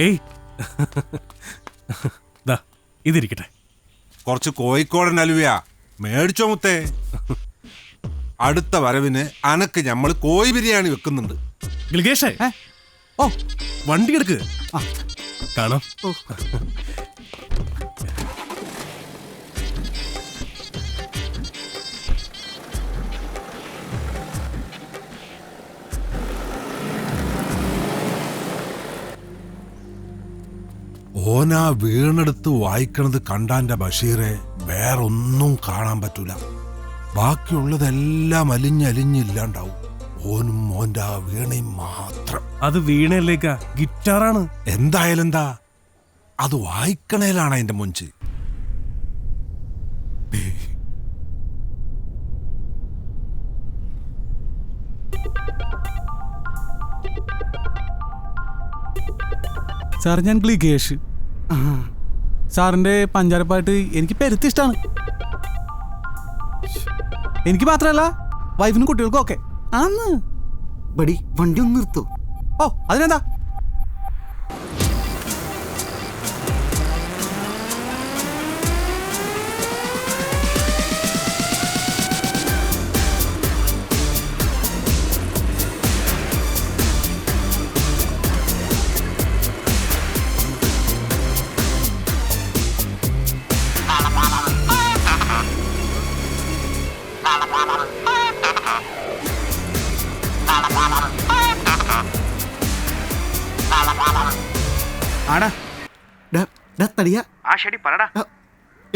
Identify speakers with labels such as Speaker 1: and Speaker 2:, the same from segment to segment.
Speaker 1: ഏയ് ഇതിരിക്കട്ടെ.
Speaker 2: കുറച്ച് കോഴിക്കോടൻ അലുവയാ മേടിച്ചോ മുത്തേ. അടുത്ത വരവിന് അനക്ക് ഞമ്മള് കോഴി ബിരിയാണി വെക്കുന്നുണ്ട്.
Speaker 1: ഗിൽഗേഷേ,
Speaker 3: ഓ
Speaker 1: വണ്ടി എടുക്ക്. കാണാം.
Speaker 2: ഓനാ വീണെടുത്ത് വായിക്കണത് കണ്ടാന്റെ ബഷീറെ വേറൊന്നും കാണാൻ പറ്റൂല. ബാക്കിയുള്ളതെല്ലാം അലിഞ്ഞലിഞ്ഞില്ലാണ്ടാവും. ഓനും മോന്റെ ആ വീണയും മാത്രം.
Speaker 1: അത് വീണയല്ലേക്കാ, ഗിറ്റാറാണ്.
Speaker 2: എന്തായാലും എന്താ, അത് വായിക്കണേലാണ് അതിന്റെ മുഞ്ച്.
Speaker 3: സാർ, ഞാൻ ഗ്ലിഗേഷ്. സാറിന്റെ പഞ്ചാരപ്പാട്ട് എനിക്ക് പെരുത്ത് ഇഷ്ടമാണ്. എനിക്ക് മാത്രമല്ല, വൈഫിനും കുട്ടികൾക്കും ഒക്കെ. ആന്ന്
Speaker 4: ബടി വണ്ടി ഒന്ന് നിർത്തോ.
Speaker 3: ഓ അതിനെന്താ.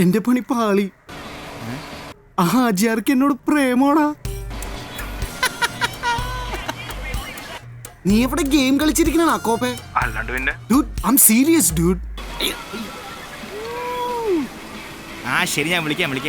Speaker 4: എന്റെ പണി പാളി. ആ ഹാജിയാർക്ക് എന്നോട് പ്രേമോടാ. നീ എവിടെ ഗെയിം കളിച്ചിരിക്കണ കോപ്പേ? Dude, I am serious dude.
Speaker 5: ശരി, ഞാൻ വിളിക്കാം.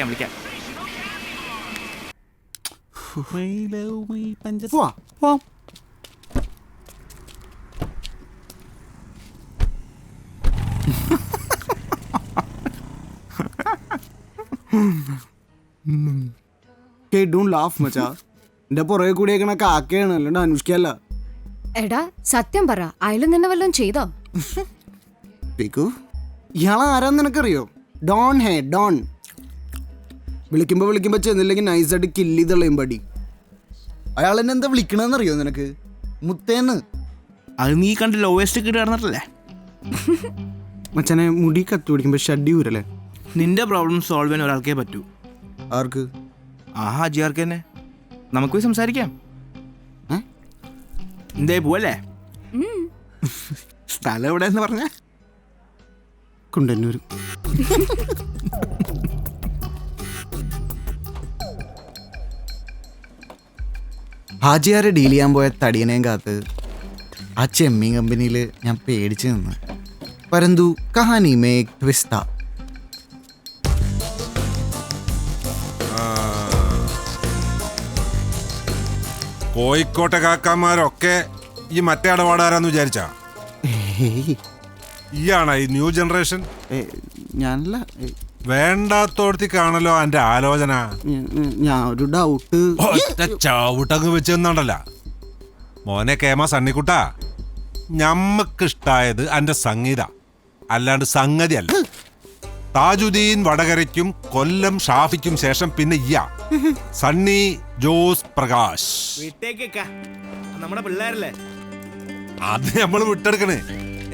Speaker 4: Don't laugh മച്ചാ. എന്റെ പുറകെ കൂടിയേക്കണ കാക്കയാണ്, അല്ലാണ്ട് അനുഷ്കയല്ല.
Speaker 6: എടാ സത്യം പറ, അയലും നിന്നെ വല്ലതും ചെയ്തോ?
Speaker 4: പിക്കു, ഇയാളെ ആരാന്ന് നിനക്കറിയോ? ഡോൺ ഹേ ഡോൺ. വിളിക്കുമ്പോ ചെന്നില്ലെങ്കിൽ നൈസായിട്ട് കില്ലി തള്ളയും പടി. അയാൾ എന്നെ എന്താ വിളിക്കണെന്നറിയോ നിനക്ക്? മുത്തേന്ന്.
Speaker 5: അത് നീ കണ്ട് ലോവസ്റ്റ് കിട്ടി നടന്നിട്ടല്ലേ?
Speaker 4: മച്ചാനെ, മുടി കത്തി പിടിക്കുമ്പോ ഷഡ്ഡി ഊരല്ലേ?
Speaker 5: നിന്റെ പ്രോബ്ലം സോൾവ് ചെയ്യാൻ ഒരാൾക്കേ പറ്റൂ.
Speaker 4: ആർക്ക്?
Speaker 5: ആ ഹാജിയാർക്ക് തന്നെ. നമുക്ക് പോയി സംസാരിക്കാം. എന്തേ പോവല്ലേ?
Speaker 4: സ്ഥലം എവിടെയെന്ന് പറഞ്ഞ? കുണ്ടന്നൂർ. ഹാജിയാരെ ഡീൽ ചെയ്യാൻ പോയ തടിയനെയും കാത്ത് ആ ചെമ്മീൻ കമ്പനിയിൽ ഞാൻ പേടിച്ച് നിന്ന്. പരന്തു കഹാനി മേ ഏക് ട്വിസ്റ്റ് താ.
Speaker 2: കോഴിക്കോട്ടെ കാക്കാമാരൊക്കെ ഈ മറ്റേ ഇടപാടുകാരാന്ന് വിചാരിച്ചാ? ഈയാണോ ഈ ന്യൂ ജനറേഷൻ?
Speaker 4: ഞാനല്ല.
Speaker 2: വേണ്ടാത്തോടത്തേക്കാണല്ലോ എന്റെ ആലോചന.
Speaker 4: ഞാൻ ഒരു ഡൗട്ട്.
Speaker 2: ചവിട്ടങ്ങ് വെച്ചെന്നുണ്ടല്ല മോനെ കേമ സണ്ണിക്കുട്ടാ. ഞമ്മക്കിഷ്ടായത് എന്റെ സംഗീത, അല്ലാണ്ട് സംഗതി അല്ല. താജുദ്ദീൻ വടകരയ്ക്കും കൊല്ലം ഷാഫിക്കും ശേഷം പിന്നെ സണ്ണി ജോസ് പ്രകാശ്.
Speaker 5: നമ്മുടെ പിള്ളേരല്ലേ,
Speaker 2: അത് നമ്മള് വിട്ടെടുക്കണേ.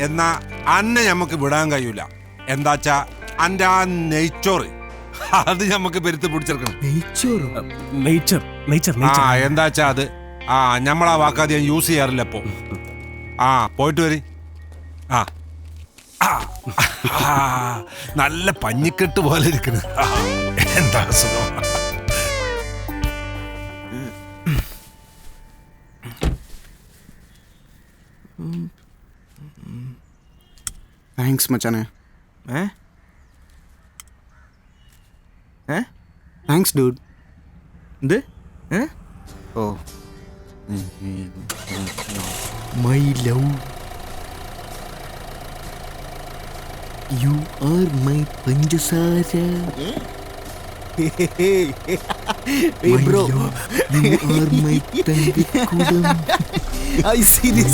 Speaker 2: എന്നാ അന്നെ ഞമ്മക്ക് വിടാൻ കഴിയൂല. എന്താച്ചാ അന്റെ ആ നെയ്ച്ചോറ് അത് ഞമ്മക്ക് പെരുത്ത് പിടിച്ചെടുക്കണം. എന്താച്ചാ അത് ഞമ്മളാ വാക്കാതെ ഞാൻ യൂസ് ചെയ്യാറില്ല ഇപ്പൊ. പോയിട്ട് വരി. നല്ല പഞ്ഞിക്കെട്ട് പോലെ ഇരിക്കണ്. എന്താ സുഖം.
Speaker 4: താങ്ക്സ് മച്ചാനെ. Thanks dude.
Speaker 5: എന്ത്?
Speaker 4: Oh my love, you are my പഞ്ചസാര. Hey bro, you are my തങ്കക്കുടം. I see this.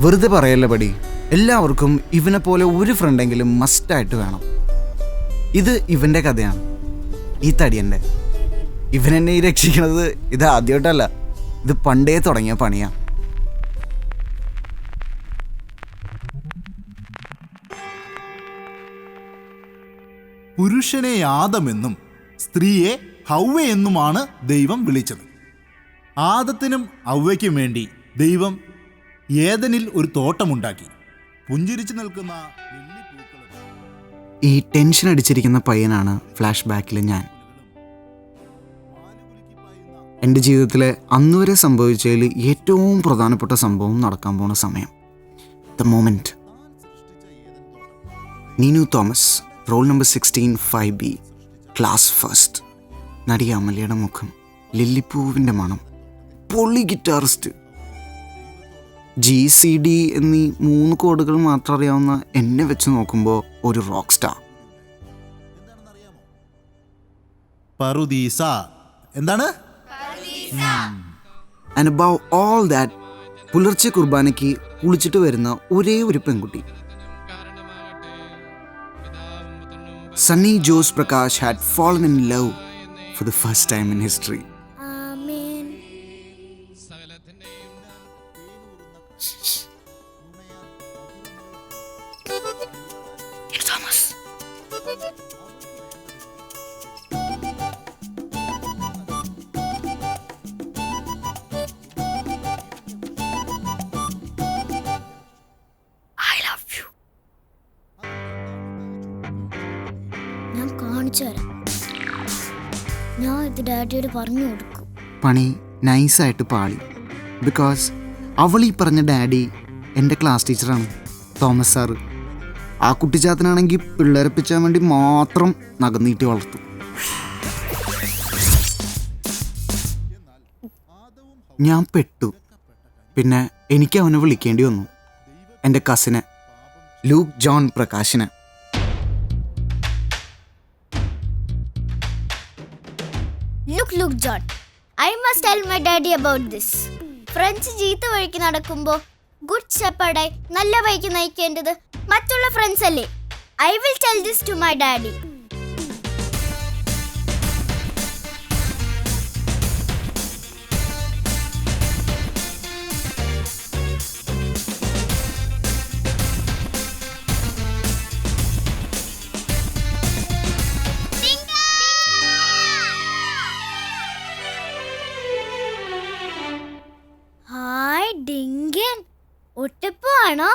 Speaker 4: വെറുതെ പറയല്ല പടി, എല്ലാവർക്കും ഇവനെ പോലെ ഒരു ഫ്രണ്ടെങ്കിലും മസ്റ്റായിട്ട് വേണം. ഇത് ഇവൻ്റെ കഥയാണ്, ഈ തടിയൻ്റെ. ഇവനെന്നെ ഈ രക്ഷിക്കണത് ഇത് ആദ്യമായിട്ടല്ല, ഇത് പണ്ടേ തുടങ്ങിയ പണിയാണ്.
Speaker 7: പുരുഷനെ ആദമെന്നും സ്ത്രീയെ ഹൗവയെന്നുമാണ് ദൈവം വിളിച്ചത്. ആദത്തിനും ഹൗവയ്ക്കും വേണ്ടി ദൈവം ഏദനിൽ ഒരു തോട്ടമുണ്ടാക്കി. പുഞ്ചിരിച്ചു നിൽക്കുന്ന
Speaker 4: ഈ ടെൻഷൻ അടിച്ചിരിക്കുന്ന പയ്യനാണ് ഫ്ലാഷ് ബാക്കിൽ ഞാൻ. എൻ്റെ ജീവിതത്തിലെ അന്നുവരെ സംഭവിച്ചതിൽ ഏറ്റവും പ്രധാനപ്പെട്ട സംഭവം നടക്കാൻ പോണ സമയം. The moment. Neenu Thomas, roll number 16 5B, class first. നടി അമലയുടെ മുഖം, ലില്ലിപ്പൂവിൻ്റെ മണം, പൊളി ഗിറ്റാറിസ്റ്റ്. GCD എന്നീ 3 കോഡുകൾ മാത്രം അറിയാവുന്ന എന്നെ വെച്ച് നോക്കുമ്പോൾ ഒരു റോക്ക് സ്റ്റാർ.
Speaker 7: പറുദീസ എന്താണ്?
Speaker 4: ആൻഡ് അബവ് ഓൾ ദാറ്റ്, പുലർച്ചെ കുർബാനയ്ക്ക് കുളിച്ചിട്ട് വരുന്ന ഒരേ ഒരു പെൺകുട്ടി. Sunny Jose Prakash had fallen in love for the first time in history.
Speaker 8: ഞാൻ കാണിച്ചു തരാം. ഞാൻ ഇത് ഡാഡിയോട് പറഞ്ഞു കൊടുക്കും.
Speaker 4: പണി നൈസായിട്ട് പാളി. ബിക്കോസ് അവൾ ഈ പറഞ്ഞ ഡാഡി എൻ്റെ ക്ലാസ് ടീച്ചറാണ്, തോമസ് സാറ്. ആ കുട്ടിച്ചാത്തനാണെങ്കിൽ പിള്ളേരെ പിച്ചാൻ വേണ്ടി മാത്രം നഖം നീട്ടി വളർത്തും. ഞാൻ പെട്ടു. പിന്നെ എനിക്ക് അവനെ വിളിക്കേണ്ടി വന്നു, എൻ്റെ കസിനെ, ലൂക്ക് ജോൺ പ്രകാശിനെ.
Speaker 8: Look, John. I must tell my daddy about this. Friends ചീത്ത വഴിക്ക് നടക്കുമ്പോൾ ഗുഡ് ഷെപ്പേർഡായി നല്ല വഴിക്ക് നയിക്കേണ്ടത് മറ്റുള്ള ഫ്രണ്ട്സ് അല്ലേ? I will tell this to my daddy. Hi Dinkan, ഒറ്റപ്പാണോ?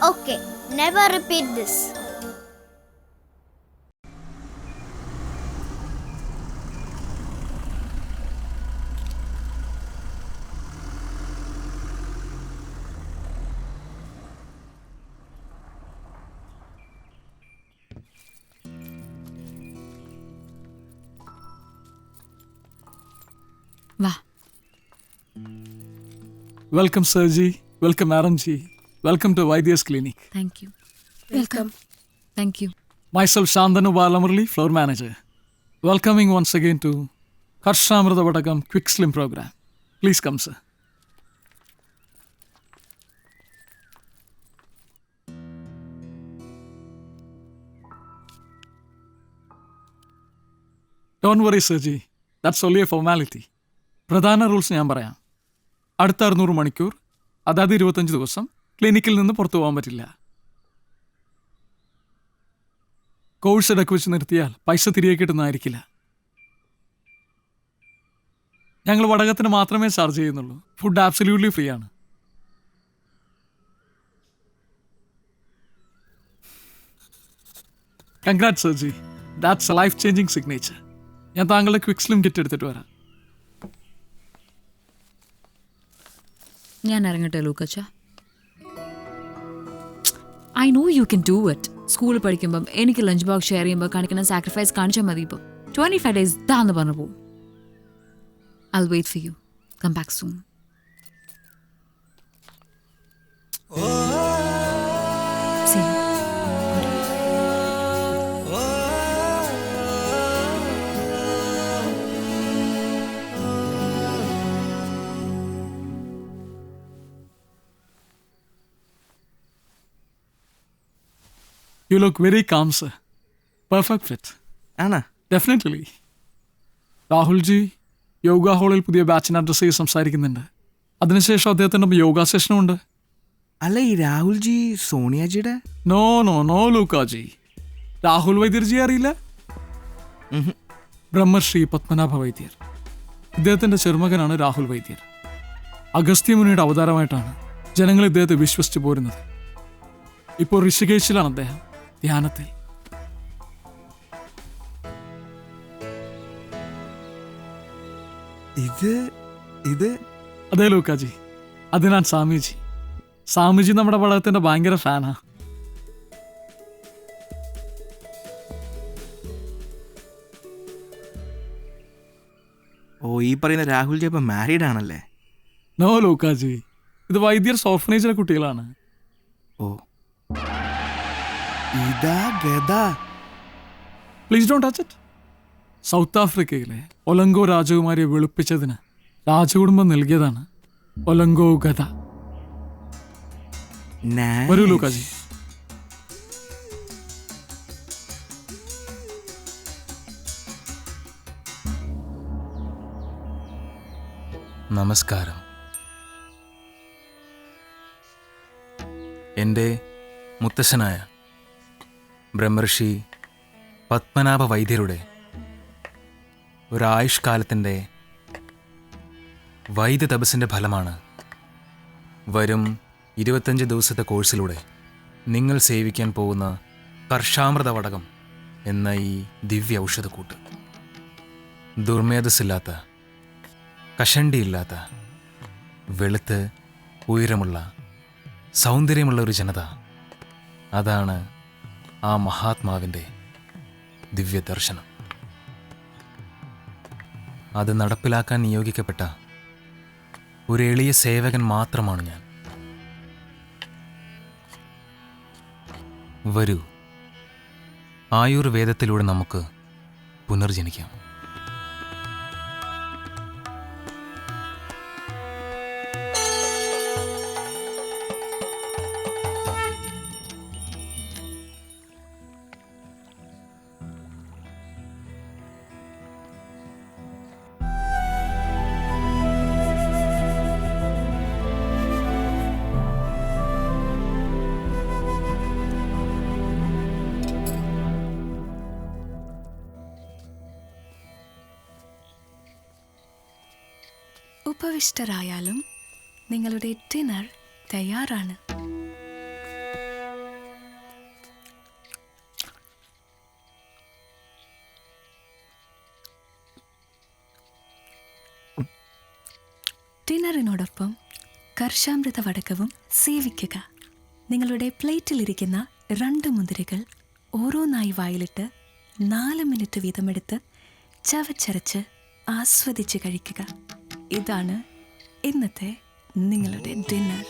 Speaker 8: Okay, never repeat this.
Speaker 9: വാ.
Speaker 3: വെൽക്കം സർജി, welcome madam ji, welcome to Vaidya's clinic.
Speaker 9: Thank you. Welcome. Thank you.
Speaker 3: Myself Shandanu Balamurali, floor manager. Welcoming once again to Harshamrita Vadagam Quick Slim program. Please come, sir. Don't worry, Sergi. That's only a formality. പ്രധാന rules ഞാൻ പറയാം. അടുത്ത 600 മണിക്കൂർ, അതായത് 25 ദിവസം ക്ലിനിക്കിൽ നിന്ന് പുറത്തു പോകാൻ പറ്റില്ല. കോഴ്സ് ഇടയ്ക്ക് വെച്ച് നിർത്തിയാൽ പൈസ തിരികെ കിട്ടുന്നതായിരിക്കില്ല. ഞങ്ങൾ വടകത്തിന് മാത്രമേ ചാർജ് ചെയ്യുന്നുള്ളൂ. ഫുഡ് ആബ്സല്യൂട്ട്ലി ഫ്രീ ആണ്. കൺഗ്രാറ്റ്സ് സർജി, that's a life changing signature. ഞാൻ താങ്കളുടെ ക്വിക്ക് സ്ലിം കിറ്റ് എടുത്തിട്ട് വരാം.
Speaker 9: ഞാൻ ഇറങ്ങട്ടെ ലൂക്കച്ച? I know you can do it. സ്കൂളിൽ പഠിക്കുമ്പം എനിക്ക് ലഞ്ച് ബോക്സ് ഷെയർ ചെയ്യുമ്പോൾ കാണിക്കുന്ന സാക്രിഫൈസ് കാണിച്ചാൽ മതി. ഇപ്പം 25 days ഇതാന്ന് പറഞ്ഞു പോകും. I'll wait for you. Come back soon. See you.
Speaker 3: You look very calm sir. Perfect fit.
Speaker 5: ആണാ?
Speaker 3: ഡെഫിനറ്റ്ലി. രാഹുൽജി യോഗ ഹാളിൽ പുതിയ ബാച്ചിനെ അഡ്രസ് ചെയ്ത് സംസാരിക്കുന്നുണ്ട്. അതിനുശേഷം അദ്ദേഹത്തിൻ്റെ യോഗ സെഷനും ഉണ്ട്.
Speaker 5: അല്ല, ഈ രാഹുൽജി സോണിയാജിയുടെ?
Speaker 3: No no no Lukaji. Rahul Vaidyarji അറിയില്ല? ബ്രഹ്മശ്രീ പത്മനാഭ വൈദ്യർ. ഇദ്ദേഹത്തിൻ്റെ ചെറുമകനാണ് രാഹുൽ വൈദ്യർ. അഗസ്ത്യമുനിയുടെ അവതാരമായിട്ടാണ് ജനങ്ങൾ ഇദ്ദേഹത്തെ വിശ്വസിച്ച് പോരുന്നത്. ഇപ്പോൾ ഋഷികേശിലാണ് അദ്ദേഹം, ധ്യാനത്തിൽ.
Speaker 5: ഇത്
Speaker 3: അതെ ലൂക്കാജി, അത് ഞാൻ സ്വാമിജി. സ്വാമിജി നമ്മുടെ പഠനത്തിന്റെ ഭയങ്കര ഫാനാ.
Speaker 5: ഓ, ഈ പറയുന്ന രാഹുൽജി അപ്പൊ മാരീഡ് ആണല്ലേ?
Speaker 3: നോ ലൂക്കാജി, ഇത് വൈദ്യർ ഓർഫനേജിലെ കുട്ടികളാണ്.
Speaker 5: ഓ, ഇതാ ഗദ.
Speaker 3: Please don't touch it. South ആഫ്രിക്കയിലെ ഒലങ്കോ രാജകുമാരിയെ വെളുപ്പിച്ചതിന് രാജകുടുംബം നൽകിയതാണ് ഒലങ്കോ ഗദ. വരൂ ലൂക്കാജി.
Speaker 10: നമസ്കാരം. എൻ്റെ മുത്തശ്ശനായ ബ്രഹ്മർഷി പത്മനാഭ വൈദ്യരുടെ ഒരായുഷ്കാലത്തിൻ്റെ വൈദ്യ തപസ്സിൻ്റെ ഫലമാണ് വരും 25 ദിവസത്തെ കോഴ്സിലൂടെ നിങ്ങൾ സേവിക്കാൻ പോകുന്ന കർഷാമൃത വടകം എന്ന ഈ ദിവ്യ ഔഷധക്കൂട്ട്. ദുർമേധസ്സില്ലാത്ത, കഷണ്ടിയില്ലാത്ത, വെളുത്ത് ഉയരമുള്ള, സൗന്ദര്യമുള്ള ഒരു ജനത, അതാണ് ആ മഹാത്മാവിൻ്റെ ദിവ്യദർശനം. അത് നടപ്പിലാക്കാൻ നിയോഗിക്കപ്പെട്ട ഒരു എളിയ സേവകൻ മാത്രമാണ് ഞാൻ. വരൂ, ആയുർവേദത്തിലൂടെ നമുക്ക് പുനർജനിക്കാം.
Speaker 11: ഉപവിഷ്ടരായാലും നിങ്ങളുടെ ഡിന്നർ തയ്യാറാണ്. ഡിന്നറിനോടൊപ്പം കർഷാമൃത വടക്കവും സേവിക്കുക. നിങ്ങളുടെ പ്ലേറ്റിലിരിക്കുന്ന 2 മുന്തിരികൾ ഓരോന്നായി വായിലിട്ട് 4 മിനിറ്റ് വീതമെടുത്ത് ചവച്ചരച്ച് ആസ്വദിച്ച് കഴിക്കുക. ഇതാണ് ഇന്നത്തെ നിങ്ങളുടെ ഡിന്നർ.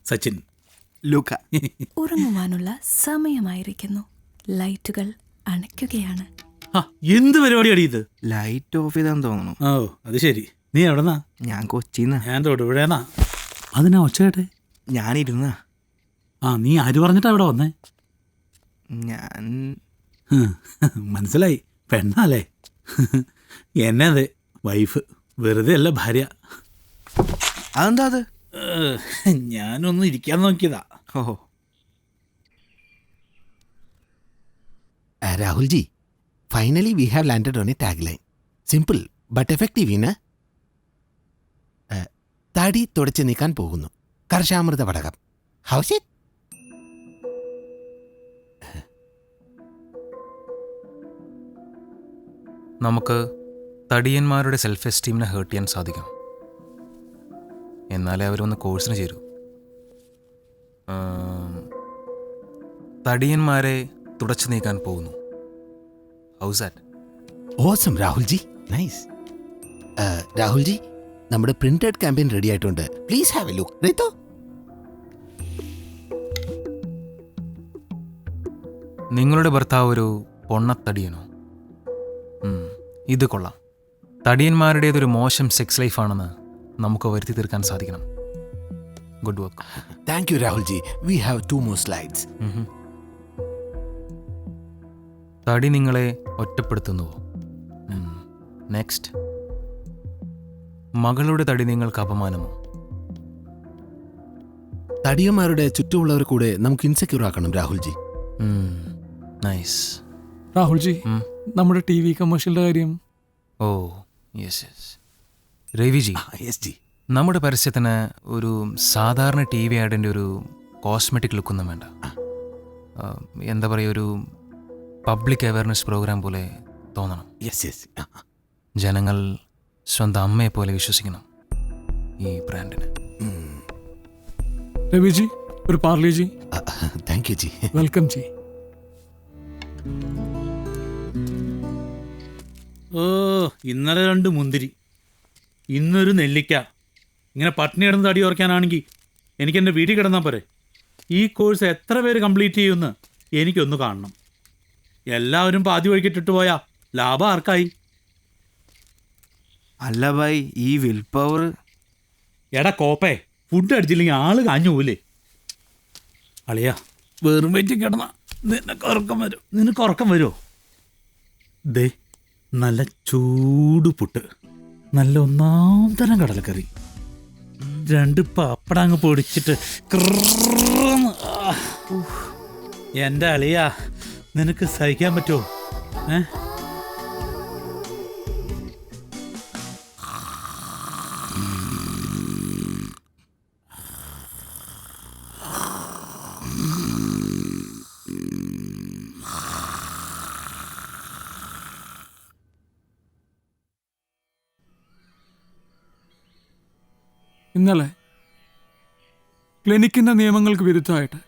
Speaker 7: സച്ചിൻ,
Speaker 5: ലൂക്ക.
Speaker 11: ഉറങ്ങുവാനുള്ള സമയമായിരിക്കുന്നു. ലൈറ്റുകൾ അണയ്ക്കുകയാണ്.
Speaker 7: എന്ത് പരിപാടിയാടി ഇത്?
Speaker 5: ലൈറ്റ് ഓഫ് ചെയ്താന്ന് തോന്നുന്നു.
Speaker 7: ഓ, അത് ശരി. നീ എവിടെന്നാ?
Speaker 5: ഞാൻ കൊച്ചിന്നാ.
Speaker 7: ഞാൻ തൊടുപുഴേന്നാ. അതിനാ ഒച്ചയാട്ടെ?
Speaker 5: ഞാനിരുന്ന.
Speaker 7: നീ ആര് പറഞ്ഞിട്ടാ ഇവിടെ വന്നേ?
Speaker 5: ഞാൻ
Speaker 7: മനസ്സിലായി, പെണ്ണാലേ? എന്നെ അതെ, വൈഫ്. വെറുതെ അല്ല, ഭാര്യ.
Speaker 5: അതെന്താ അത്?
Speaker 7: ഞാനൊന്ന് ഇരിക്കാൻ നോക്കിയതാ.
Speaker 5: ഓഹോ.
Speaker 12: Rahul ji, finally we have landed on a tagline. Simple but effective, തടി തുടച്ചു നീക്കാൻ പോകുന്നു. കർഷാമൃത വടകം. How's it?
Speaker 10: നമുക്ക് തടിയന്മാരുടെ സെൽഫ് എസ്റ്റീമിനെ ഹേർട്ട് ചെയ്യാൻ സാധിക്കും. എന്നാലേ അവരൊന്ന് കോഴ്സിന് ചേരൂ. തടിയന്മാരെ തുടച്ചു നീക്കാൻ പോകുന്നു. How's that?
Speaker 12: Awesome Rahulji, nice. Rahulji, നമ്മുടെ പ്രിന്റഡ് ക്യാമ്പയിൻ റെഡി ആയിട്ടുണ്ട്. Please have a look. റീത്തോ,
Speaker 10: നിങ്ങളുടെ ഭർത്താവ് ഒരു പൊണ്ണത്തടിയനോ? ഇത് കൊള്ളാം. തടിയന്മാരുടേതൊരു മോശം സെക്സ് ലൈഫാണെന്ന് നമുക്ക് വരുത്തി തീർക്കാൻ സാധിക്കണം. Good work.
Speaker 12: Thank you Rahulji. We have 2 more slides.
Speaker 10: തടി നിങ്ങളെ ഒറ്റപ്പെടുത്തുന്നുവോ? നെക്സ്റ്റ്. മകളുടെ തടി നിങ്ങൾക്ക് അപമാനമോ?
Speaker 12: തടിയന്മാരുടെ ചുറ്റുമുള്ളവർ കൂടെ നമുക്ക് ഇൻസെക്യൂർ ആക്കണം രാഹുൽജി.
Speaker 10: നൈസ്.
Speaker 3: രാഹുൽജി, നമ്മുടെ TV കമേഴ്ഷ്യലിന്റെ കാര്യം.
Speaker 10: Oh yes yes. Raviji,
Speaker 12: yes ji.
Speaker 10: നമ്മുടെ പരസ്യത്തിന് ഒരു സാധാരണ TV ആഡിൻ്റെ ഒരു കോസ്മെറ്റിക് ലുക്കൊന്നും വേണ്ട. എന്താ പറയുക, ഒരു പബ്ലിക് അവയർനെസ് പ്രോഗ്രാം പോലെ തോന്നണം.
Speaker 12: Yes yes.
Speaker 10: ജനങ്ങൾ സ്വന്തം അമ്മയെ പോലെ വിശ്വസിക്കണം ഈ ബ്രാൻഡിന്.
Speaker 3: രവിജി, ഒരു Parle G.
Speaker 12: Thank you ji.
Speaker 3: Welcome ji.
Speaker 7: Oh, ഇന്നലെ 2 മുന്തിരി, ഇന്നൊരു നെല്ലിക്ക. ഇങ്ങനെ പട്ടിണി കിടന്ന് തടി ഉറക്കാനാണെങ്കിൽ എനിക്ക് എൻ്റെ വീട്ടിൽ കിടന്നാൽ പോരെ. ഈ കോഴ്സ് എത്ര പേര് കംപ്ലീറ്റ് ചെയ്യുമെന്ന് എനിക്കൊന്ന് കാണണം. എല്ലാവരും പാതി വഴിക്കിട്ടിട്ട് പോയാ ലാഭം ആർക്കായി?
Speaker 5: അല്ല ഭായ്, ഈ വിൽ പവർ.
Speaker 7: എടാ കോപ്പേ, ഫുഡ് അടിച്ചില്ലെങ്കിൽ ആള് കാഞ്ഞു പോവില്ലേ? അളിയാ, വെറും വയറ്റിൽ കിടന്ന നിനക്ക് ഉറക്കം വരുമോ? ദേ, നല്ല ചൂട് പുട്ട്, നല്ല 1ാം തരം കടലക്കറി, 2 പപ്പടം അങ്ങ് പൊടിച്ചിട്ട് എൻ്റെ അളിയാ, നിനക്ക് സഹിക്കാൻ പറ്റുമോ?
Speaker 3: ഇന്നലെ ക്ലിനിക്കിൻ്റെ നിയമങ്ങൾക്ക് വിരുദ്ധമായിട്ട്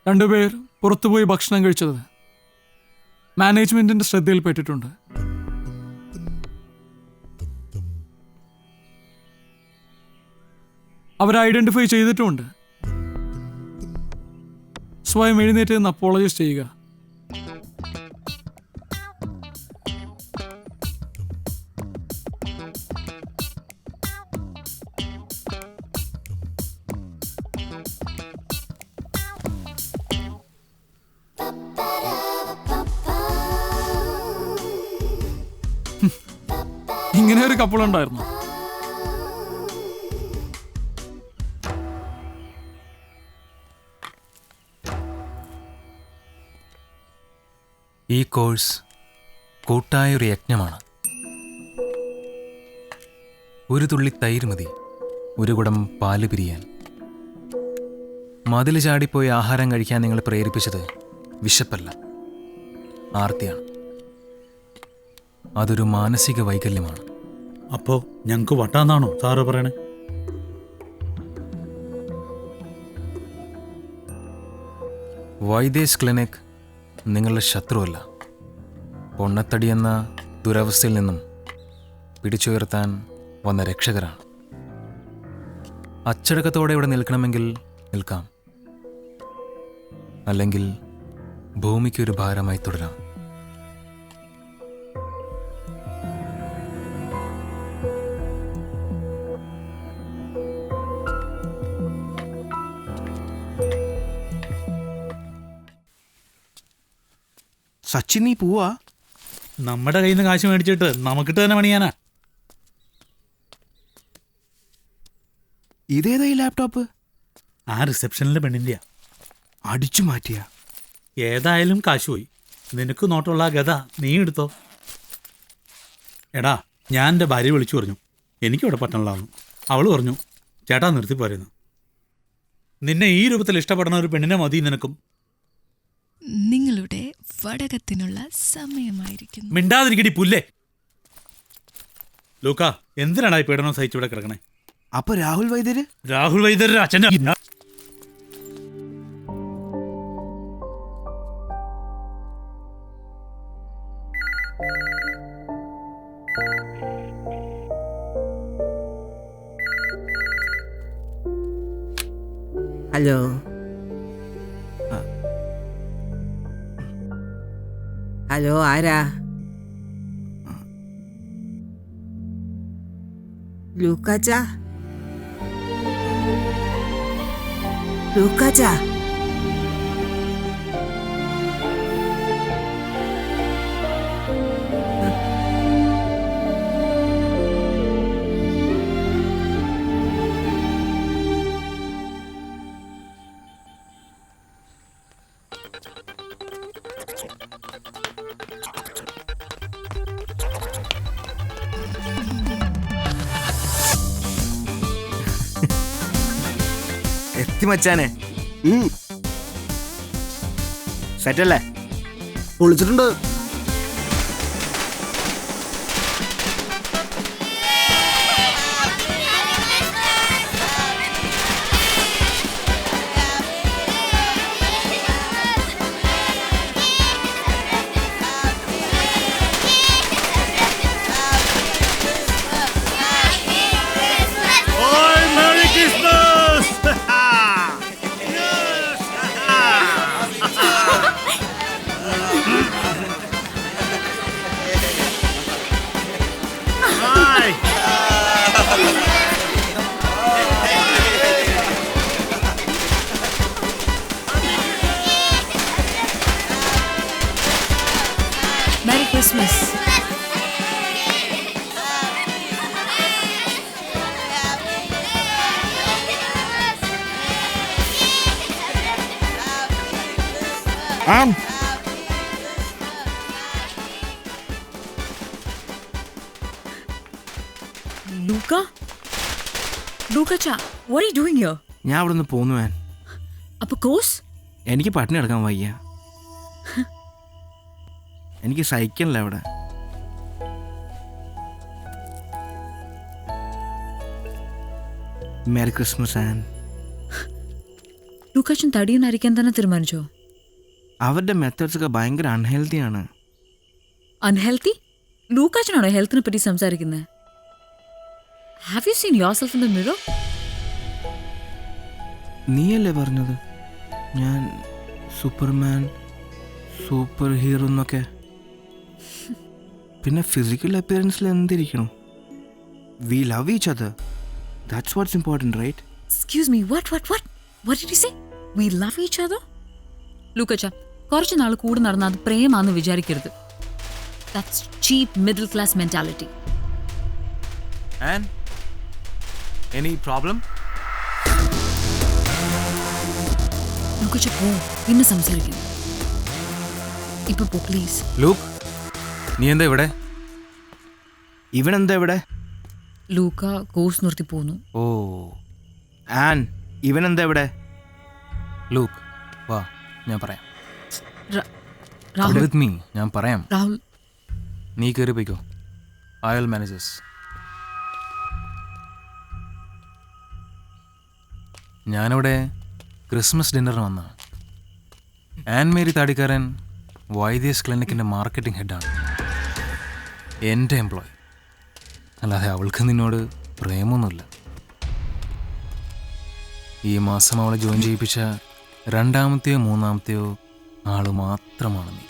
Speaker 3: 2 പേർ പുറത്തുപോയി ഭക്ഷണം കഴിച്ചത് മാനേജ്മെൻറ്റിൻ്റെ ശ്രദ്ധയിൽപ്പെട്ടിട്ടുണ്ട്. അവരെ ഐഡൻറ്റിഫൈ ചെയ്തിട്ടുമുണ്ട്. സ്വയം എഴുന്നേറ്റ് നിന്ന് അപ്പോളജൈസ് ചെയ്യുക. ഇങ്ങനെ ഒരു കപ്പിളുണ്ടായിരുന്നു.
Speaker 10: ഈ കോഴ്സ് കൂട്ടായൊരു യജ്ഞമാണ്. ഒരു തുള്ളി തൈര് മതി ഒരു കുടം പാല് പിരിയാൻ. മതിൽ ചാടിപ്പോയി ആഹാരം കഴിക്കാൻ നിങ്ങളെ പ്രേരിപ്പിച്ചത് വിശപ്പല്ല, ആർത്തിയാണ്. അതൊരു മാനസിക വൈകല്യമാണ്.
Speaker 7: അപ്പോൾ ഞങ്ങൾക്ക് വട്ടാന്നാണോ സാറ് പറയണേ?
Speaker 10: വൈദേസ് ക്ലിനിക് നിങ്ങളുടെ ശത്രുവല്ല. പൊണ്ണത്തടി എന്ന ദുരവസ്ഥയിൽ നിന്നും പിടിച്ചുയർത്താൻ വന്ന രക്ഷകരാണ്. അച്ചടക്കത്തോടെ ഇവിടെ നിൽക്കണമെങ്കിൽ നിൽക്കാം, അല്ലെങ്കിൽ ഭൂമിക്കൊരു ഭാരമായി തുടരാം.
Speaker 5: സച്ചിൻ, നീ പോവാ?
Speaker 7: നമ്മുടെ കയ്യിൽ നിന്ന് കാശ് മേടിച്ചിട്ട് നമുക്കിട്ട് തന്നെ പണിയാനാ.
Speaker 5: ഇതേതാ ഈ ലാപ്ടോപ്പ്?
Speaker 7: ആ റിസപ്ഷനിലെ പെണ്ണിൻ്റെയാ.
Speaker 5: അടിച്ചു മാറ്റിയ?
Speaker 7: ഏതായാലും കാശ് പോയി. നിനക്ക് നോട്ടുള്ള ആ ഗത നീ എടുത്തോ. എടാ, ഞാൻ എൻ്റെ ഭാര്യ വിളിച്ചു പറഞ്ഞു എനിക്കിവിടെ പട്ടണമുള്ളതാണ്. അവൾ പറഞ്ഞു ചേട്ടാ നിർത്തി പോരുന്നു. നിന്നെ ഈ രൂപത്തിൽ ഇഷ്ടപ്പെടുന്ന ഒരു പെണ്ണിനെ മതി നിനക്കും.
Speaker 11: നിങ്ങളുടെ വടകത്തിനുള്ള സമയമായിരിക്കുന്നു.
Speaker 7: മിണ്ടാതിരിക്കടി പുല്ലേ. ലൂക്ക, എന്തിനാണ് ഈ പീഡനം സഹിച്ചിവിടെ കിടക്കണേ?
Speaker 5: അപ്പൊ രാഹുൽ വൈദ്യര്?
Speaker 7: രാഹുൽ വൈദ്യരുടെ അച്ഛൻ്റെ
Speaker 13: ഹലോ ഹലോ, ആരാ? ലൂക്കാച്ചാ? ലൂക്കാച്ചാ?
Speaker 5: എത്തി മച്ചാനെ. സെറ്റല്ലേ?
Speaker 4: പൊളിച്ചിട്ടുണ്ട്.
Speaker 9: Merry Christmas. Luca? Luca-cha, what are you doing here?
Speaker 5: ഞാൻ അവിടെ നിന്ന് പോന്നു മാൻ.
Speaker 9: അപ്പൊ കോഴ്സ്?
Speaker 5: എനിക്ക് പട്ടിണി എടുക്കാൻ വയ്യ. എനിക്ക് സഹിക്കണില്ല അവിടെ. Merry Christmas Ann.
Speaker 9: ലൂക്കാച്ചൻ തടിയൊന്നരിക്കാൻ തന്നെ തീരുമാനിച്ചോ?
Speaker 5: അവരുടെ മെത്തേഡ്സ് ഒക്കെ ഭയങ്കര അൺഹെൽത്തിയാണ്.
Speaker 9: അൺഹെൽത്തി? ലൂക്കാച്ചനാണോ ഹെൽത്തിനെ പറ്റി സംസാരിക്കുന്നത്? Have you seen yourself in the mirror?
Speaker 5: നീയല്ലേ പറഞ്ഞത് ഞാൻ സൂപ്പർമാൻ, സൂപ്പർ ഹീറോ എന്നൊക്കെ? പിന്നെ ഫിസിക്കൽ അപ്പിയറൻസിൽ എന്തിരിക്കണം? We love each other. That's what's important, right?
Speaker 9: Excuse me, what did you say? We love each other? ലൂക്കച്ച, കുറച്ച് നാൾ കൂടെ നടന്നാൽ അത് പ്രേമാന്ന് വിചാരിക്കരുത്. That's cheap middle class mentality.
Speaker 10: And any problem?
Speaker 9: ലൂക്കച്ച പോ, പിന്നെ സംസാരിക്കാം. ഇപ്പൊ പോ പ്ലീസ്.
Speaker 10: ലൂക്ക്, നീ എന്താ ഇവിടെ?
Speaker 5: ഇവനെന്താ ഇവിടെ?
Speaker 9: ലൂക്ക കോഴ്സ് നിർത്തി പോന്നു.
Speaker 10: ഓ.
Speaker 5: ആൻ, ഇവനെന്താ ഇവിടെ?
Speaker 10: ലൂക്ക്, വാ, ഞാൻ പറയാം.
Speaker 9: രാഹുൽ,
Speaker 10: വിത്ത് മീ, ഞാൻ പറയാം.
Speaker 9: രാഹുൽ,
Speaker 10: നീ കയറി പോയിക്കോ. I will manages. ഞാനിവിടെ ക്രിസ്മസ് ഡിന്നറിന് വന്ന ആൻ മേരി താടിക്കാരൻ വൈദ്യസ് ക്ലിനിക്കിൻ്റെ മാർക്കറ്റിംഗ് ഹെഡാണ്. എൻ്റെ എംപ്ലോയി. അല്ലാതെ അവൾക്ക് നിന്നോട് പ്രേമൊന്നുമില്ല. ഈ മാസം അവളെ ജോയിൻ ചെയ്യിപ്പിച്ച രണ്ടാമത്തെയോ മൂന്നാമത്തെയോ ആള് മാത്രമാണ് നീ.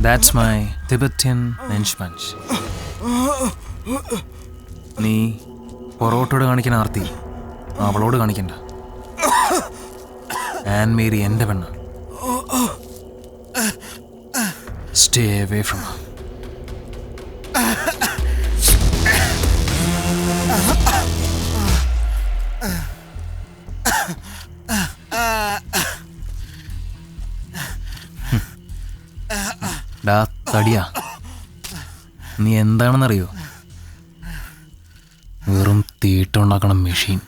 Speaker 10: That's my Tibetan Nenchmanch. നീ പൊറോട്ടോട് കാണിക്കുന്ന ആർത്തി അവളോട് കാണിക്കണ്ട. ആൻ മേരി എൻ്റെ പെണ്ണ. Stay away from her. ഡാ തടിയാ, നീ എന്താണെന്നറിയോ? വെറും തീട്ടുണ്ടാക്കണ മെഷീൻ.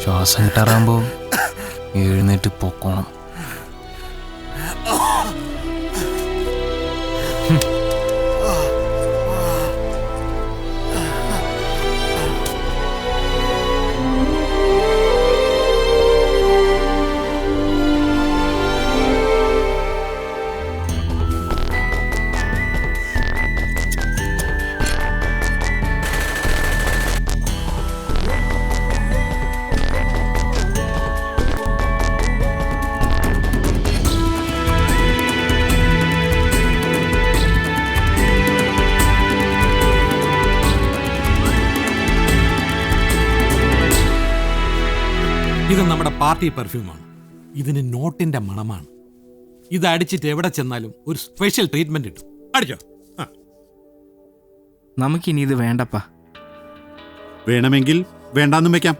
Speaker 10: ശ്വാസം കിട്ടാറാകുമ്പോൾ എഴുന്നേറ്റ് പൊക്കോണം.
Speaker 14: ഇത് നമ്മുടെ പാർട്ടി പെർഫ്യൂമാണ്. ഇതിന് നോട്ടിന്റെ മണമാണ്. ഇത് അടിച്ചിട്ട് എവിടെ ചെന്നാലും ഒരു സ്പെഷ്യൽ ട്രീറ്റ്മെന്റ് കിട്ടും. അടിച്ചോ.
Speaker 5: നമുക്കിനി ഇത് വേണ്ടപ്പാ.
Speaker 15: വേണമെങ്കിൽ വേണ്ടാന്നും വെക്കാം.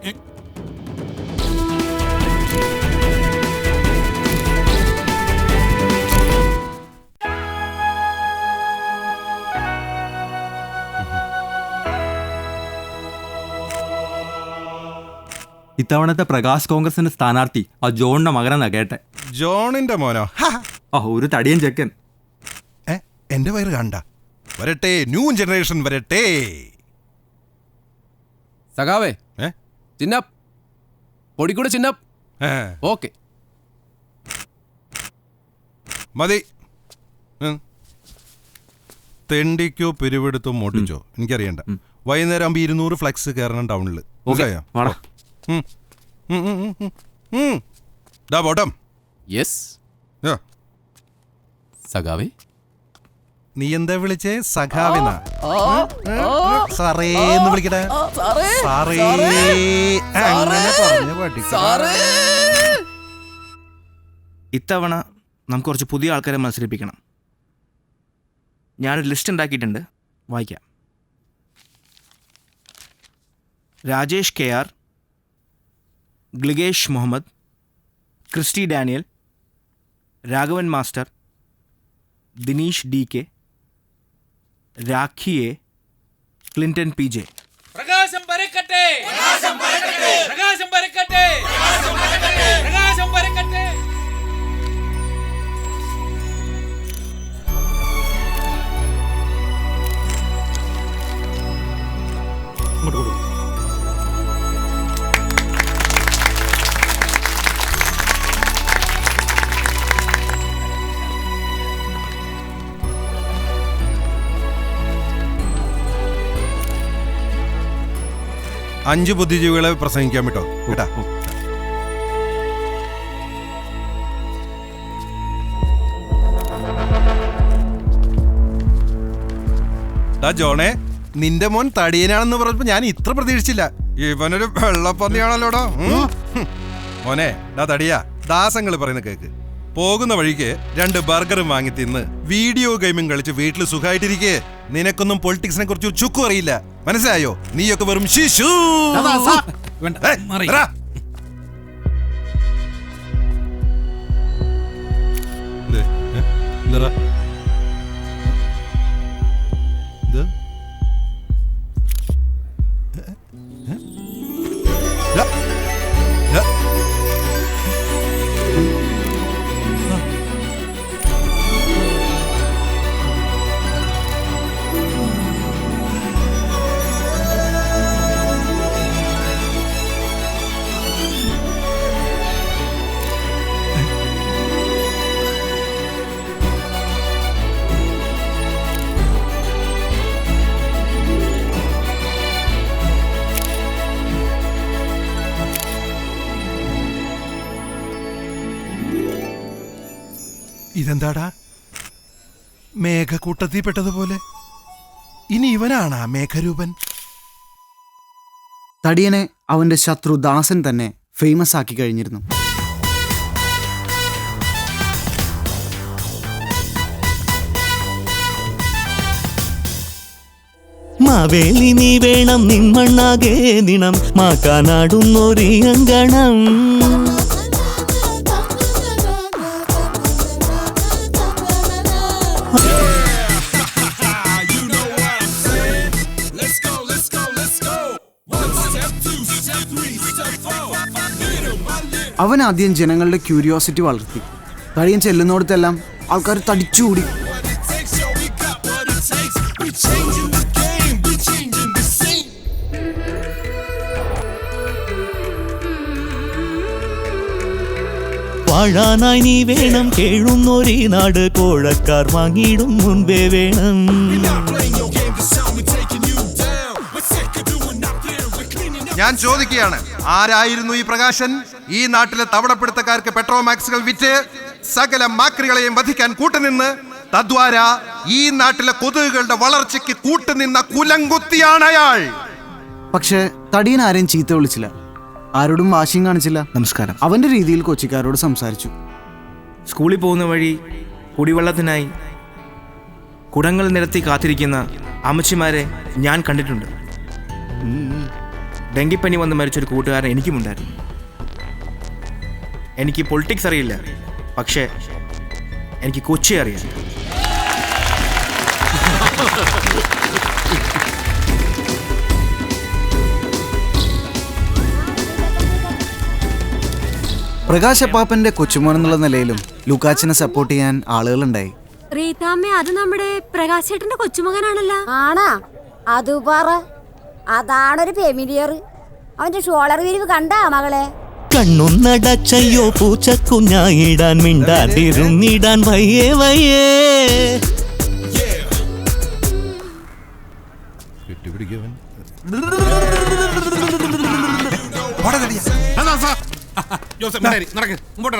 Speaker 16: ഇത്തവണത്തെ പ്രകാശ് കോൺഗ്രസിന്റെ സ്ഥാനാർത്ഥി ആ ജോണിന്റെ മകനെന്നാ കേട്ടെ.
Speaker 2: ജോണിന്റെ മോനോ?
Speaker 16: ഒരു തടിയൻ ചെക്കൻ.
Speaker 2: എന്റെ വയറ് കണ്ട. വരട്ടെ, ന്യൂ ജനറേഷൻ വരട്ടെ.
Speaker 17: സഖാവേ, ചിന്നപ്പ് പൊടിക്കൂടെ ചിന്നപ്പ്. ഓക്കെ
Speaker 2: മതി. തെണ്ടിക്കോ പിരിവെടുത്തോ മോട്ടിച്ചോ എനിക്കറിയണ്ട. വൈകുന്നേരം ആകുമ്പോൾ 200 ഫ്ലക്സ് കയറണം ടൗണിൽ.
Speaker 17: സഖാവേ,
Speaker 2: നീ എന്താ വിളിച്ചേ? സഖാവിനാ? സാറേന്ന് വിളിക്കട്ടെ. സാറേ അങ്ങനെ പറഞ്ഞു പഠിക്കും.
Speaker 5: ഇത്തവണ നമുക്ക് കുറച്ച് പുതിയ ആൾക്കാരെ മത്സരിപ്പിക്കണം. ഞാനൊരു ലിസ്റ്റ് ഉണ്ടാക്കിയിട്ടുണ്ട്, വായിക്കാം. Rajesh KR, Gligesh Mohammed, Christy Daniel, Raghavan master, Dineesh DK, Rakhi A, Clinton PJ.
Speaker 18: പ്രകാശം പരക്കട്ടെ, പ്രകാശം പരക്കട്ടെ, പ്രകാശം പരക്കട്ടെ, പ്രകാശം പരക്കട്ടെ, പ്രകാശം പരക്കട്ടെ.
Speaker 2: അഞ്ച് ബുദ്ധിജീവികളെ പ്രസംഗിക്കാൻ വിട്ടോ കേട്ടാ. ജോണേ, നിന്റെ മോൻ തടിയനാണെന്ന് പറഞ്ഞപ്പോ ഞാൻ ഇത്ര പ്രതീക്ഷിച്ചില്ല. ഇവനൊരു വെള്ളപ്പന്നിയാണല്ലോടോ. മോനെ, തടിയാ, ദാസങ്ങൾ പറയുന്ന കേക്ക്. പോകുന്ന വഴിക്ക് 2 ബർഗറും വാങ്ങി തിന്ന് വീഡിയോ ഗെയിമും കളിച്ച് വീട്ടിൽ സുഖമായിട്ടിരിക്കേ. നിനക്കൊന്നും പൊളിറ്റിക്സിനെ കുറിച്ച് ചുക്കും അറിയില്ല, മനസ്സിലായോ? നീയൊക്കെ വെറും ശിശു. ഇതെന്താടാ, മേഘക്കൂട്ടത്തിൽ പെട്ടതുപോലെ? ഇനി ഇവനാണാ മേഘരൂപൻ?
Speaker 4: തടിയനെ അവന്റെ ശത്രു ദാസൻ തന്നെ ഫേമസ് ആക്കി കഴിഞ്ഞിരുന്നു.
Speaker 19: മാവേലി നീ വേണം നിന്മണ്ണാകെ ദിനം മാക്കാനാടുന്നൊരീ അങ്കണം.
Speaker 4: അവൻ ആദ്യം ജനങ്ങളുടെ ക്യൂരിയോസിറ്റി വളർത്തി. തടിയൻ ചെല്ലുന്നിടത്തെല്ലാം ആൾക്കാർ തടിച്ചുകൂടി.
Speaker 19: വാഴാനായി നീ വേണം കേഴുന്നൊരീ നാട് കോഴക്കാർ വാങ്ങിയിടും മുൻപേ വേണം.
Speaker 2: ഞാൻ ചോദിക്കുകയാണ്, ആരായിരുന്നു ഈ പ്രകാശൻ? ഈ നാട്ടിലെ തവണപ്പിടുത്തക്കാർക്ക് പെട്രോമാക്സുകൾ വിറ്റ് സകല മാക്രികളെയും വധിക്കാൻ കൂട്ടുനിന്ന് തദ്വാര ഈ നാട്ടിലെ കൊതുകുകളുടെ വളർച്ചയ്ക്ക് കൂട്ടുനിന്ന കുലങ്കുത്തിയാണ് അയാൾ.
Speaker 4: പക്ഷെ തടിയൻ ആരെയും ചീത്ത വിളിച്ചില്ല, ആരോടും വാശിയും കാണിച്ചില്ല.
Speaker 5: നമസ്കാരം.
Speaker 4: അവന്റെ രീതിയിൽ കൊച്ചിക്കാരോട് സംസാരിച്ചു.
Speaker 5: സ്കൂളിൽ പോകുന്ന വഴി കുടിവെള്ളത്തിനായി കുടങ്ങൾ നിരത്തി കാത്തിരിക്കുന്ന അമ്മച്ചിമാരെ ഞാൻ കണ്ടിട്ടുണ്ട്. ഡെങ്കിപ്പനി വന്ന് മരിച്ചൊരു കൂട്ടുകാരൻ എനിക്കുമുണ്ടായിരുന്നു. എനിക്ക് പൊളിറ്റിക്സ് അറിയില്ല, പക്ഷേ എനിക്ക് കൊച്ചി അറിയാം.
Speaker 4: പ്രകാശപ്പാപ്പന്റെ കൊച്ചുമോൻ എന്നുള്ള നിലയിലും ലൂക്കാച്ചനെ സപ്പോർട്ട് ചെയ്യാൻ ആളുകളുണ്ടായി.
Speaker 6: റീതാമ്മ, അത് നമ്മുടെ പ്രകാശേട്ടന്റെ കൊച്ചുമകനാണല്ലോ. ആണാ? അത് പറ, അതാണൊരു ഫെമിലിയർ. അവന്റെ ഷോളർ വിരിവ് കണ്ടാ മകളെ?
Speaker 19: കണ്ണൊന്നടച്ചയ്യോ പൂച്ചക്കുഞ്ഞായിടാൻ മിണ്ടാതിരുന്നിടാൻ വയ്യേ വയ്യേ.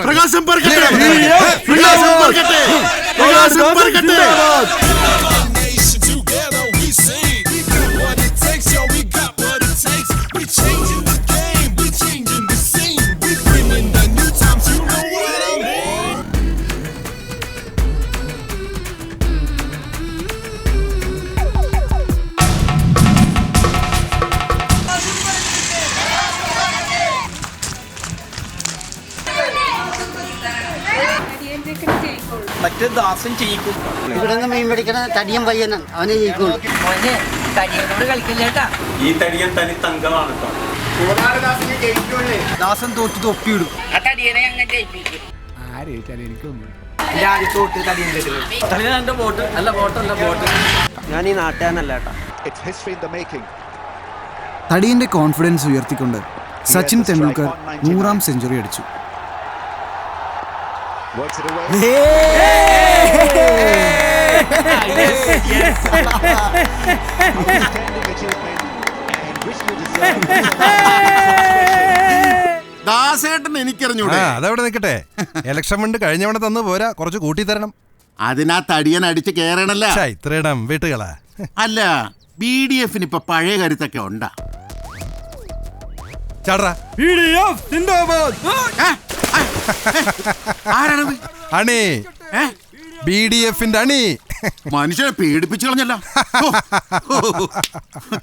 Speaker 15: പ്രകാശം പറക്കട്ടെ, പ്രകാശം പറക്കട്ടെ, പ്രകാശം പറക്കട്ടെ.
Speaker 18: മറ്റേ ദാസൻ ചെയ്യിക്കും.
Speaker 13: ഇവിടെ നിന്ന് മീൻ പിടിക്കണ തടിയൻ പയ്യനാണ്, അവനെ ജയിക്കുള്ളൂ. തടിയനോട് കളിക്കില്ലേട്ടാ.
Speaker 16: ഈ തടിയൻ തനി തങ്കമാണ്.
Speaker 4: ദാസൻ തോറ്റു തൊപ്പിയിടും.
Speaker 13: ആ തടിയനെ അങ്ങനെ ജയിപ്പിക്കും.
Speaker 18: ഞാൻ ഈ നാട്ടുകാരനല്ല ഏട്ടാ.
Speaker 4: തടിയന്റെ കോൺഫിഡൻസ് ഉയർത്തിക്കൊണ്ട് സച്ചിൻ തെണ്ടുൽക്കർ 100ാം സെഞ്ചുറി അടിച്ചു.
Speaker 15: ദാസേട്ടൻ എനിക്കറിഞ്ഞൂടെ?
Speaker 2: അതവിടെ നിൽക്കട്ടെ. ഇലക്ഷൻ ഫണ്ട് കഴിഞ്ഞവണ തന്നു പോരാ, കുറച്ച് കൂട്ടി തരണം.
Speaker 15: അതിനാ തടിയൻ അടിച്ച് കേറണല്ല.
Speaker 2: ഇത്രയിടം വീട്ടുകളാ.
Speaker 15: അല്ല, BDF ഇപ്പൊ പഴയ കരുത്തൊക്കെ ഉണ്ടാ.
Speaker 2: അണി, BDFന്റെ അണി.
Speaker 15: മനുഷ്യനെ പേടിപ്പിച്ചു കളഞ്ഞല്ല.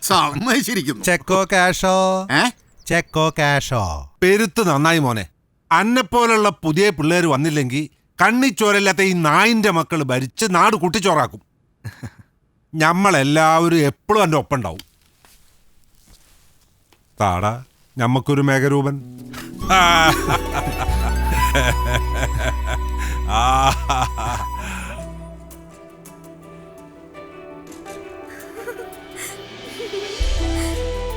Speaker 15: സമ്മതിച്ചിരിക്കും.
Speaker 2: ചെക്കോ കാഷോ? ചെക്കോ കാഷോ?
Speaker 20: പെരുത്ത് നന്നായി മോനെ. അന്നെപ്പോലുള്ള പുതിയ പിള്ളേർ വന്നില്ലെങ്കിൽ കണ്ണിച്ചോരല്ലാത്ത ഈ നായിന്റെ മക്കൾ ഭരിച്ച് നാട് കുട്ടിച്ചോറാക്കും. ഞമ്മളെല്ലാവരും എപ്പോഴും എൻ്റെ ഒപ്പം ഉണ്ടാവും. താടാ ഞമ്മക്കൊരു മേഘരൂപൻ.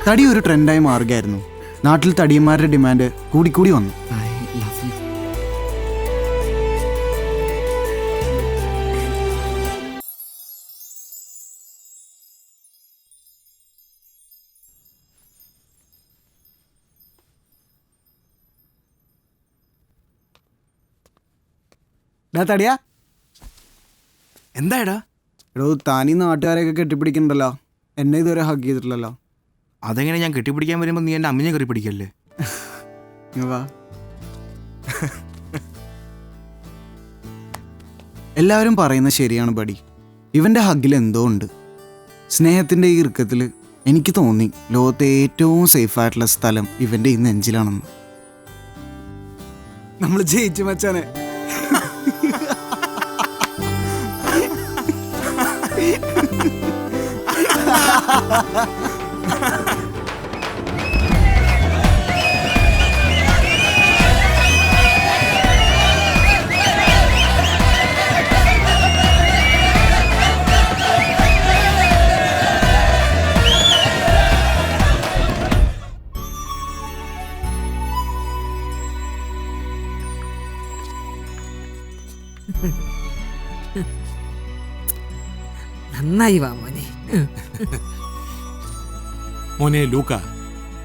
Speaker 4: തടി ഒരു ട്രെൻഡായി മാറുകയായിരുന്നു. നാട്ടിൽ തടിയന്മാരുടെ ഡിമാൻഡ് കൂടിക്കൂടി വന്നു. തടിയാ,
Speaker 5: എന്തായടാ?
Speaker 4: എടോ, താനീ നാട്ടുകാരെയൊക്കെ കെട്ടിപ്പിടിക്കണ്ടല്ലോ, എന്നെ ഇതുവരെ ഹഗ് ചെയ്തിട്ടില്ലല്ലോ.
Speaker 5: അതെങ്ങനെ ഞാൻ കെട്ടിപ്പിടിക്കാൻ വരുമ്പോൾ നീ എൻ്റെ അമ്മയെ കയറി പിടിക്കല്ലേ?
Speaker 4: എല്ലാവരും പറയുന്നത് ശരിയാണ് ബഡി. ഇവൻ്റെ ഹഗ്ഗിൽ എന്തോ ഉണ്ട്. സ്നേഹത്തിൻ്റെ ഈ ഇറുക്കത്തിൽ എനിക്ക് തോന്നി ലോകത്തെ ഏറ്റവും സേഫായിട്ടുള്ള സ്ഥലം ഇവൻ്റെ ഈ നെഞ്ചിലാണെന്ന്. നമ്മൾ ജയിച്ചു മച്ചാനെ.
Speaker 21: നന്നായി വാ മോനെ.
Speaker 14: മോനെ ലൂക്ക,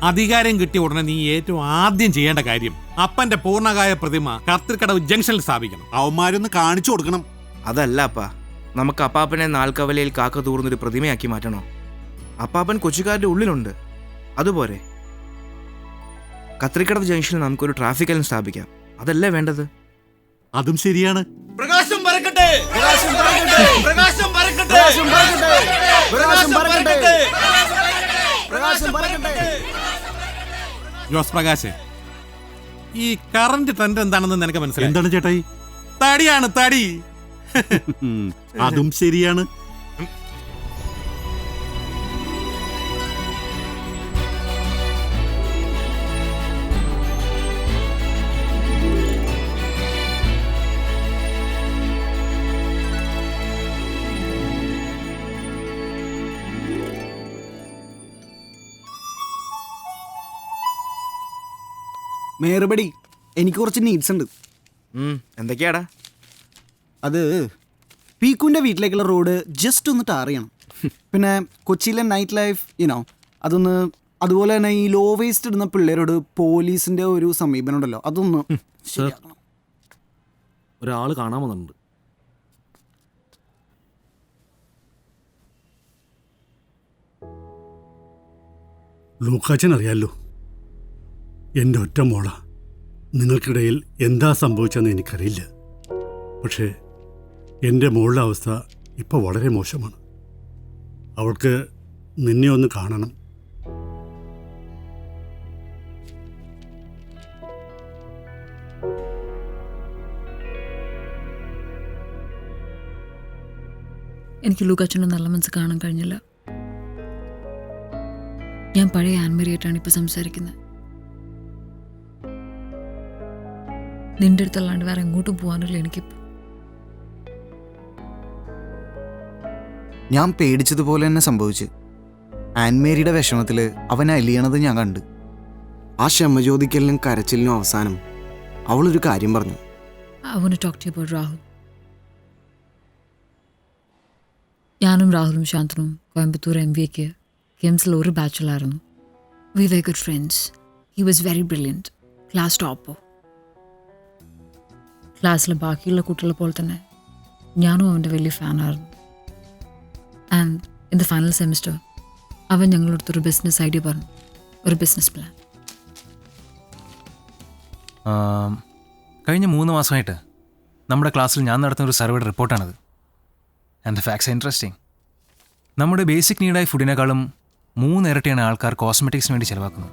Speaker 14: അധികാരം കിട്ടിയ ഉടനെ നീ ഏറ്റവും ആദ്യം ചെയ്യേണ്ട കാര്യം അപ്പന്റെ പൂർണ്ണകായ പ്രതിമ കർത്തിക്കടവ് ജംഗ്ഷനിൽ സ്ഥാപിക്കണം.
Speaker 15: അവന്മാരൊന്ന് കാണിച്ചു കൊടുക്കണം.
Speaker 5: അതല്ല അപ്പാ, നമുക്ക് അപ്പാപ്പനെ നാൽക്കവലയിൽ കാക്ക തൂർന്നൊരു പ്രതിമയാക്കി മാറ്റണോ? അപ്പാപ്പൻ കൊച്ചിക്കാരുടെ ഉള്ളിലുണ്ട്, അതുപോലെ കത്രിക്കടവ് ജംഗ്ഷനിൽ നമുക്കൊരു ട്രാഫിക് ലൈൻ സ്ഥാപിക്കാം. അതല്ലേ വേണ്ടത്?
Speaker 15: അതും ശരിയാണ്.
Speaker 18: പ്രകാശം പരക്കട്ടെ, പ്രകാശം പരക്കട്ടെ, പ്രകാശം പരക്കട്ടെ, പ്രകാശം പരക്കട്ടെ, പ്രകാശം പരക്കട്ടെ, പ്രകാശം പരക്കട്ടെ.
Speaker 14: ജോസ് പ്രകാശ്, ഈ കറന്റ് ട്രെൻഡ് എന്താണെന്ന് നിനക്ക് മനസ്സിലായി?
Speaker 15: എന്താണ് ചേട്ടായി?
Speaker 14: തടിയാണ്, തടി.
Speaker 15: അതും ശരിയാണ്.
Speaker 4: മേറുപടി, എനിക്ക് കുറച്ച് നീഡ്സ് ഉണ്ട്.
Speaker 5: എന്തൊക്കെയാടാ?
Speaker 4: അത് പീക്കുവിൻ്റെ വീട്ടിലേക്കുള്ള റോഡ് ജസ്റ്റ് ഒന്ന് ടാർ ചെയ്യണം. പിന്നെ കൊച്ചിയിലെ നൈറ്റ് ലൈഫ് യുനോ അതൊന്ന്, അതുപോലെ തന്നെ ഈ ലോ വേസ്റ്റ് ഇടുന്ന പിള്ളേരോട് പോലീസിൻ്റെ ഒരു സമീപനം ഉണ്ടല്ലോ, അതൊന്ന് ശരിയാക്കണം.
Speaker 22: ഒരാൾ കാണാൻ വന്നിട്ടുണ്ട്.
Speaker 23: ലൂക്കാച്ചൻ അറിയാലോ, എൻ്റെ ഒറ്റ മോള. നിങ്ങൾക്കിടയിൽ എന്താ സംഭവിച്ചതെന്ന് എനിക്കറിയില്ല. പക്ഷേ എൻ്റെ മോളുടെ അവസ്ഥ ഇപ്പോൾ വളരെ മോശമാണ്. അവൾക്ക് നിന്നെ ഒന്ന് കാണണം.
Speaker 9: എനിക്ക് ലൂക്കാച്ചൻ്റെ നല്ല മനസ്സ് കാണാൻ കഴിഞ്ഞില്ല. ഞാൻ പഴയ ആൻമരിയായിട്ടാണ് ഇപ്പോൾ സംസാരിക്കുന്നത്. നിന്റെ അടുത്തല്ലാണ്ട് വേറെ എങ്ങോട്ടും പോകാനില്ല എനിക്കിപ്പോൾ.
Speaker 4: ഞാൻ പേടിച്ചതുപോലെ തന്നെ സംഭവിച്ചു. ആൻമേരിയുടെ വിഷമത്തിൽ അവൻ അലിയണത് ഞാൻ കണ്ട്.
Speaker 5: ആ ക്ഷമചോദിക്കലിനും കരച്ചിലിനും അവസാനം അവളൊരു കാര്യം പറഞ്ഞു.
Speaker 9: I want to talk to you about Rahul. ഞാനും രാഹുലും ശാന്തനും കോയമ്പത്തൂർ MBAക്ക് KIMSൽ ഒരു ബാച്ചിലായിരുന്നു. We were good friends. He was very brilliant. Class topper. ക്ലാസ്സിലെ ബാക്കിയുള്ള കുട്ടികളെ പോലെ തന്നെ ഞാനും അവൻ്റെ വലിയ ഫാനായിരുന്നു. And in the final semester അവൻ ഞങ്ങളടുത്തൊരു ബിസിനസ് ഐഡിയ പറഞ്ഞു, ഒരു ബിസിനസ് പ്ലാൻ.
Speaker 10: കഴിഞ്ഞ 3 മാസമായിട്ട് നമ്മുടെ ക്ലാസ്സിൽ ഞാൻ നടത്തുന്ന ഒരു സർവേയുടെ റിപ്പോർട്ടാണത്. And the facts interesting. നമ്മുടെ ബേസിക് നീഡായ ഫുഡിനേക്കാളും 3 ഇരട്ടിയാണ് ആൾക്കാർ കോസ്മെറ്റിക്സിന് വേണ്ടി ചിലവാക്കുന്നത്.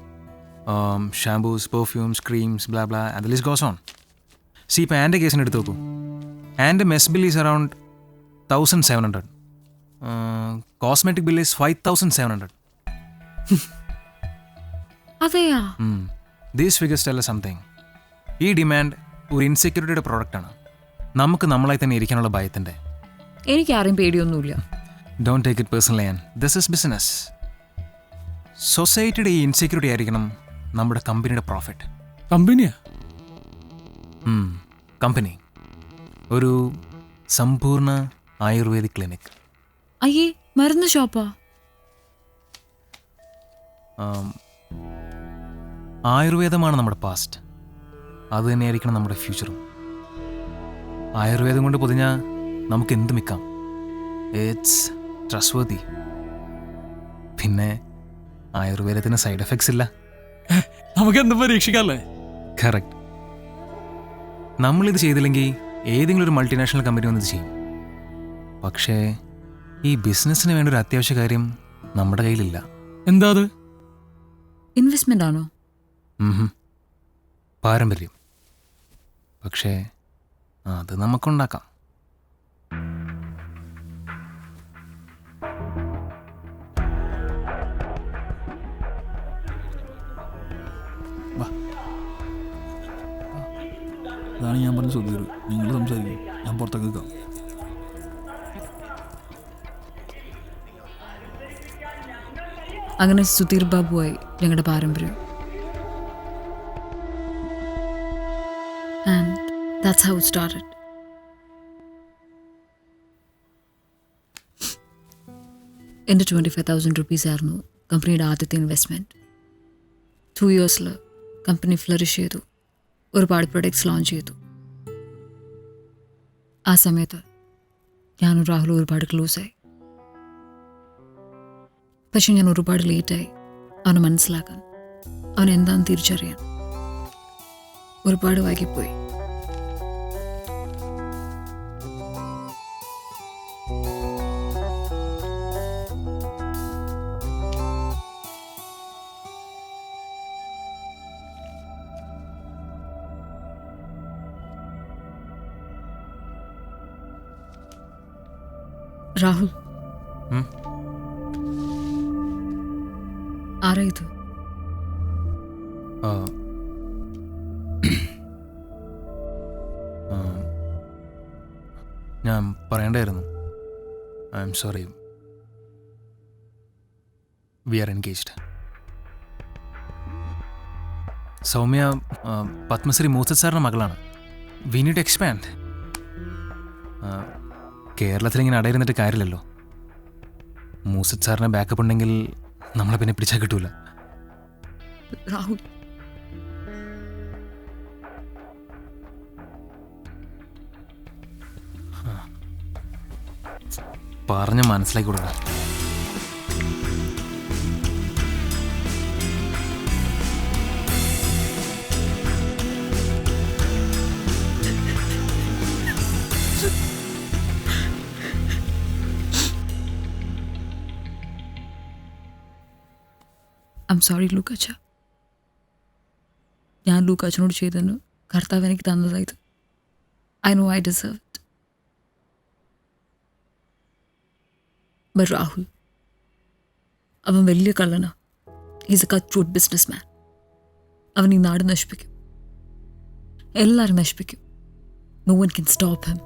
Speaker 10: Shampoos, perfumes, creams, blah blah, and the list goes on. See, ഇപ്പോൾ ആൻ്റെ കേസിന് എടുത്ത് നോക്കൂ. ആൻ്റെ mess bill is around 1700. Cosmetic bill is 5700.
Speaker 9: അതെയാ?
Speaker 10: These figures tell something. ഈ ഡിമാൻഡ് ഒരു ഇൻസെക്യൂരിറ്റിയുടെ പ്രോഡക്റ്റാണ്. നമുക്ക് നമ്മളായി തന്നെ ഇരിക്കാനുള്ള ഭയത്തിൻ്റെ.
Speaker 9: എനിക്ക് ആരെയും പേടിയൊന്നുമില്ല.
Speaker 10: Don't take it personally and this is business. സൊസൈറ്റിയുടെ ഈ ഇൻസെക്യൂരിറ്റി ആയിരിക്കണം നമ്മുടെ കമ്പനിയുടെ പ്രോഫിറ്റ്.
Speaker 3: കമ്പനിയാ?
Speaker 10: കമ്പനി ഒരു സമ്പൂർണ്ണ ആയുർവേദിക് ക്ലിനിക്.
Speaker 9: അയ്യേ, മരുന്ന് ഷോപ്പാ?
Speaker 10: ആയുർവേദമാണ് നമ്മുടെ പാസ്റ്റ്, അത് തന്നെയായിരിക്കണം നമ്മുടെ ഫ്യൂച്ചറും. ആയുർവേദം കൊണ്ട് പൊതിഞ്ഞാൽ നമുക്ക് എന്ത് മിക്കാം. It's trustworthy. പിന്നെ ആയുർവേദത്തിന് സൈഡ് എഫക്ട്സ് ഇല്ല.
Speaker 3: നമുക്ക് എന്ത് പരീക്ഷിക്കാല്ലേ?
Speaker 10: കറക്റ്റ്. നമ്മളിത് ചെയ്തില്ലെങ്കിൽ ഏതെങ്കിലും ഒരു മൾട്ടിനാഷണൽ കമ്പനി വന്നത് ചെയ്യും. പക്ഷേ ഈ ബിസിനസ്സിന് വേണ്ട ഒരു അത്യാവശ്യ കാര്യം നമ്മുടെ കയ്യിലില്ല.
Speaker 3: എന്താ അത്?
Speaker 9: ഇൻവെസ്റ്റ്മെന്റ് ആണോ?
Speaker 10: പാരമ്പര്യം. പക്ഷേ അത് നമുക്കുണ്ടാക്കാം.
Speaker 3: അതാണ് ഞാൻ പറഞ്ഞ സുധീർ, നിങ്ങൾ സംസാരിക്കും, ഞാൻ പുറത്തേക്ക് നിൽക്കാം.
Speaker 9: അങ്ങനെ സുധീർ ബാബുവായി ഞങ്ങളുടെ പാരമ്പര്യം. And that's how it started. എൻ്റെ 25,000 റുപ്പീസ് ആയിരുന്നു കമ്പനിയുടെ ആദ്യത്തെ ഇൻവെസ്റ്റ്മെൻറ്റ്. 2 ഇയേഴ്സിൽ കമ്പനി ഫ്ലറിഷ് ചെയ്തു, ഒരുപാട് പ്രൊഡക്ട്സ് ലോഞ്ച് ചെയ്തു. ആ സമയത്ത് ഞാനും രാഹുലും ഒരുപാട് ക്ലോസായി. പക്ഷെ ഞാൻ ഒരുപാട് ലേറ്റായി അവനെ മനസ്സിലാക്കാൻ, അവൻ എന്താണെന്ന് തിരിച്ചറിയാൻ. ഒരുപാട് വൈകിപ്പോയി. രാഹുൽ, ആരാ ഇത്?
Speaker 10: ഞാൻ പറയണ്ടായിരുന്നു. I'm sorry. We are engaged. Soumya Padmashri Moosath സാറിൻ്റെ മകളാണ്. We need expand. കേരളത്തിൽ ഇങ്ങനെ അടയിരുന്നിട്ട് കാര്യമില്ലല്ലോ. മൂസത് സാറിന് ബാക്കപ്പ് ഉണ്ടെങ്കിൽ നമ്മളെ പിന്നെ പിടിച്ചാൽ കിട്ടൂല.
Speaker 9: രാഹുൽ,
Speaker 10: പറഞ്ഞ് മനസ്സിലാക്കി കൊടുക്കുക.
Speaker 9: ഐ എം സോറി ലൂക്കാച്ച. ഞാൻ ലൂക്കാച്ചനോട് ചെയ്തതിന് കർത്താവ് എനിക്ക് തന്നതായത്. I know I deserve it. But Rahul, അവൻ വലിയ കള്ളനാ. Is a cut throat businessman. അവൻ ഈ നാട് നശിപ്പിക്കും, എല്ലാവരും നശിപ്പിക്കും. No one can stop him.